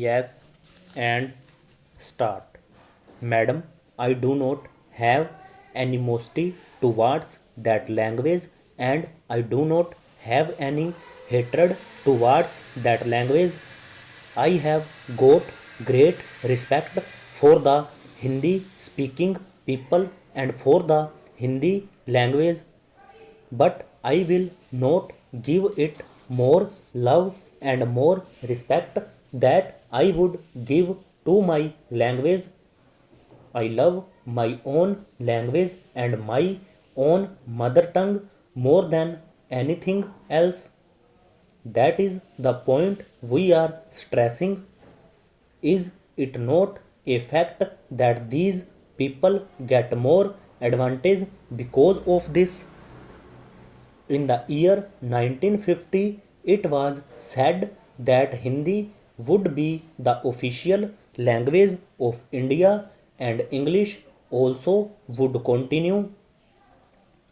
Yes, and start. Madam, I do not have animosity towards that language and I do not have any hatred towards that language. I have got great respect for the Hindi speaking people and for the Hindi language, but I will not give it more love and more respect that I would give to my language. I love my own language and my own mother tongue more than anything else. That is the point we are stressing. Is it not a fact that these people get more advantage because of this? In the year 1950, it was said that Hindi would be the official language of India and English also would continue.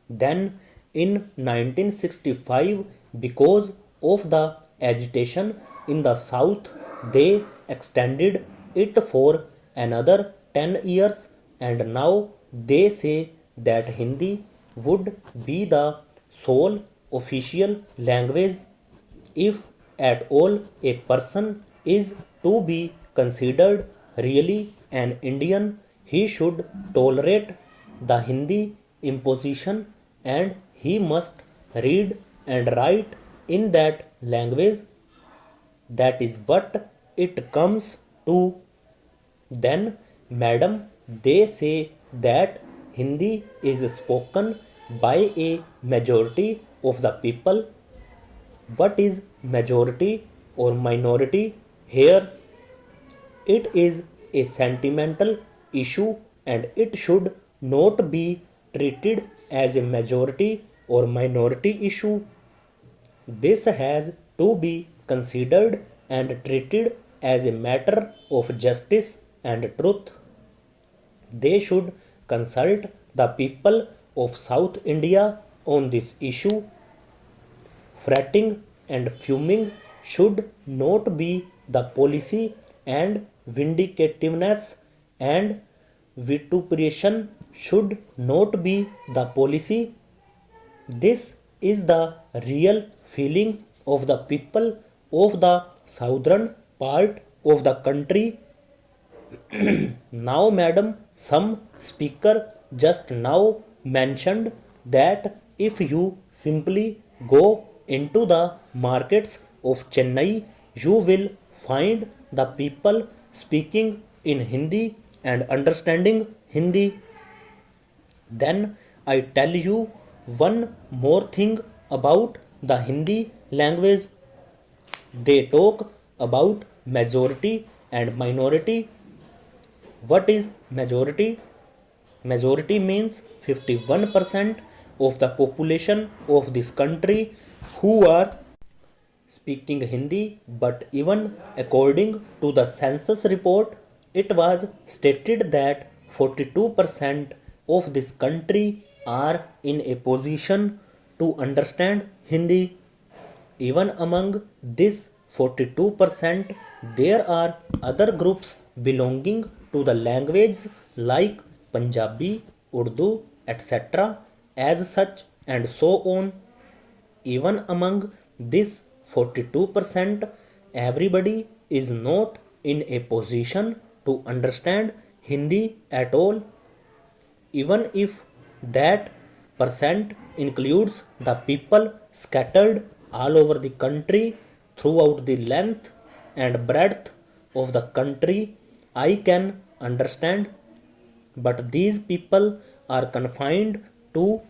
Then, in 1965, because of the agitation in the south, they extended it for another 10 years, and now they say that Hindi would be the sole official language. If at all a person is to be considered really an Indian, he should tolerate the Hindi imposition and he must read and write in that language. That is what it comes to. Then, madam, they say that Hindi is spoken by a majority of the people. What is majority or minority here? It is a sentimental issue and it should not be treated as a majority or minority issue. This has to be considered and treated as a matter of justice and truth. They should consult the people of South India on this issue. Fretting and fuming should not be the policy, and vindicativeness and vituperation should not be the policy. This is the real feeling of the people of the southern part of the country. Now, madam, some speaker just now mentioned that if you simply go into the markets of Chennai, you will find the people speaking in Hindi and understanding Hindi. Then I tell you one more thing about the Hindi language. They talk about majority and minority. What is majority? Majority means 51% of the population of this country who are speaking Hindi, but even according to the census report, it was stated that 42% of this country are in a position to understand Hindi. Even among this 42%, there are other groups belonging to the language like Punjabi, Urdu, etc. as such and so on. Even among this 42%, everybody is not in a position to understand Hindi at all. Even if that percent includes the people scattered all over the country throughout the length and breadth of the country, I can understand. But these people are confined to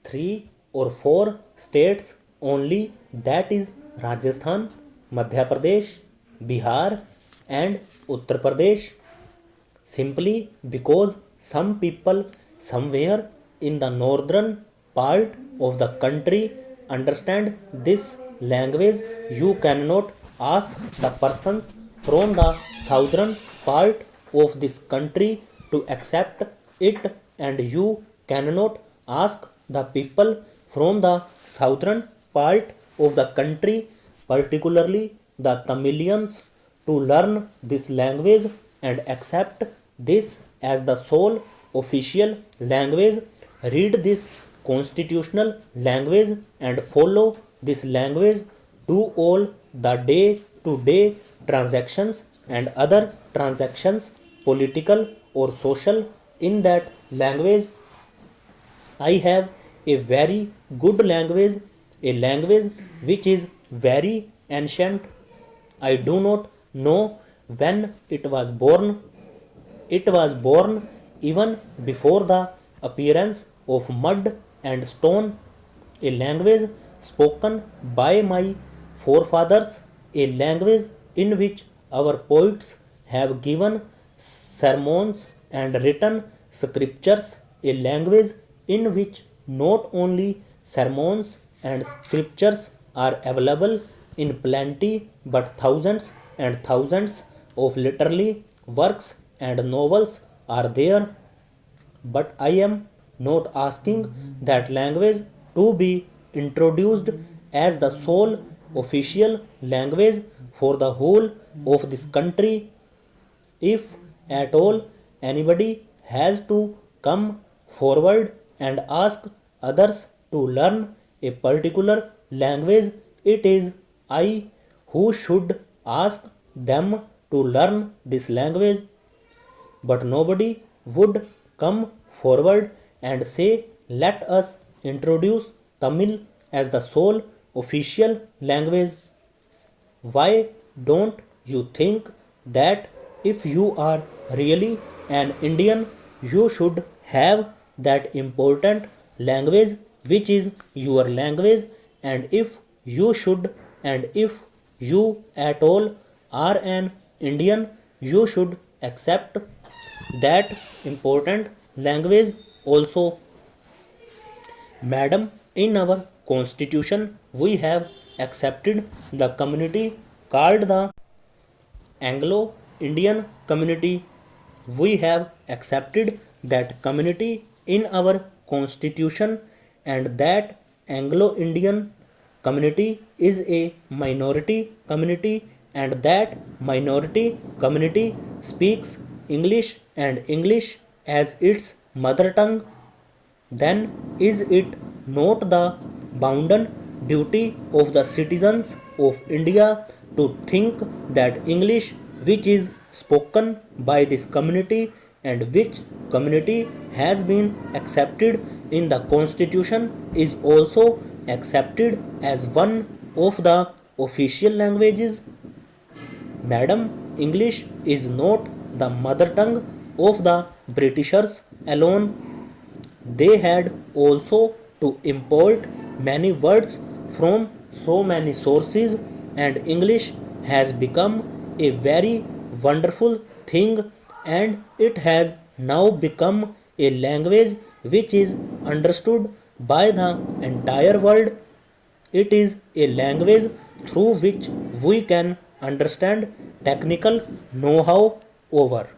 3 or 4 states only, that is Rajasthan, Madhya Pradesh, Bihar, and Uttar Pradesh, simply because some people somewhere in the northern part of the country understand this language. You cannot ask the persons from the southern part of this country to accept it, and you cannot ask the people from the southern part of the country, particularly the Tamilians to learn this language and accept this as the sole official language, read this constitutional language and follow this language, do all the day to day transactions and other transactions, political or social, in that language. I have a very good language, a language which is very ancient. I do not know when it was born. It was born even before the appearance of mud and stone, a language spoken by my forefathers, a language in which our poets have given sermons and written scriptures, a language in which not only sermons and scriptures are available in plenty but thousands and thousands of literary works and novels are there. But I am not asking that language to be introduced as the sole official language for the whole of this country. If at all anybody has to come forward and ask others to learn a particular language, it is I who should ask them to learn this language. But nobody would come forward and say, let us introduce Tamil as the sole official language. Why don't you think that if you are really an Indian, you should have that important language which is your language? And if you should, and if you at all are an Indian, you should accept that important language also. Madam, in our constitution, we have accepted the community called the Anglo Indian community. We have accepted that community in our constitution, and that Anglo Indian community is a minority community, and that minority community speaks English and English as its mother tongue. Then is it not the bounden duty of the citizens of India to think that English, which is spoken by this community and which community has been accepted in the constitution, is also accepted as one of the official languages? Madam, English is not the mother tongue of the Britishers alone. They had also to import many words from so many sources, and English has become a very wonderful thing, and it has now become a language which is understood by the entire world. It is a language through which we can understand technical know how over.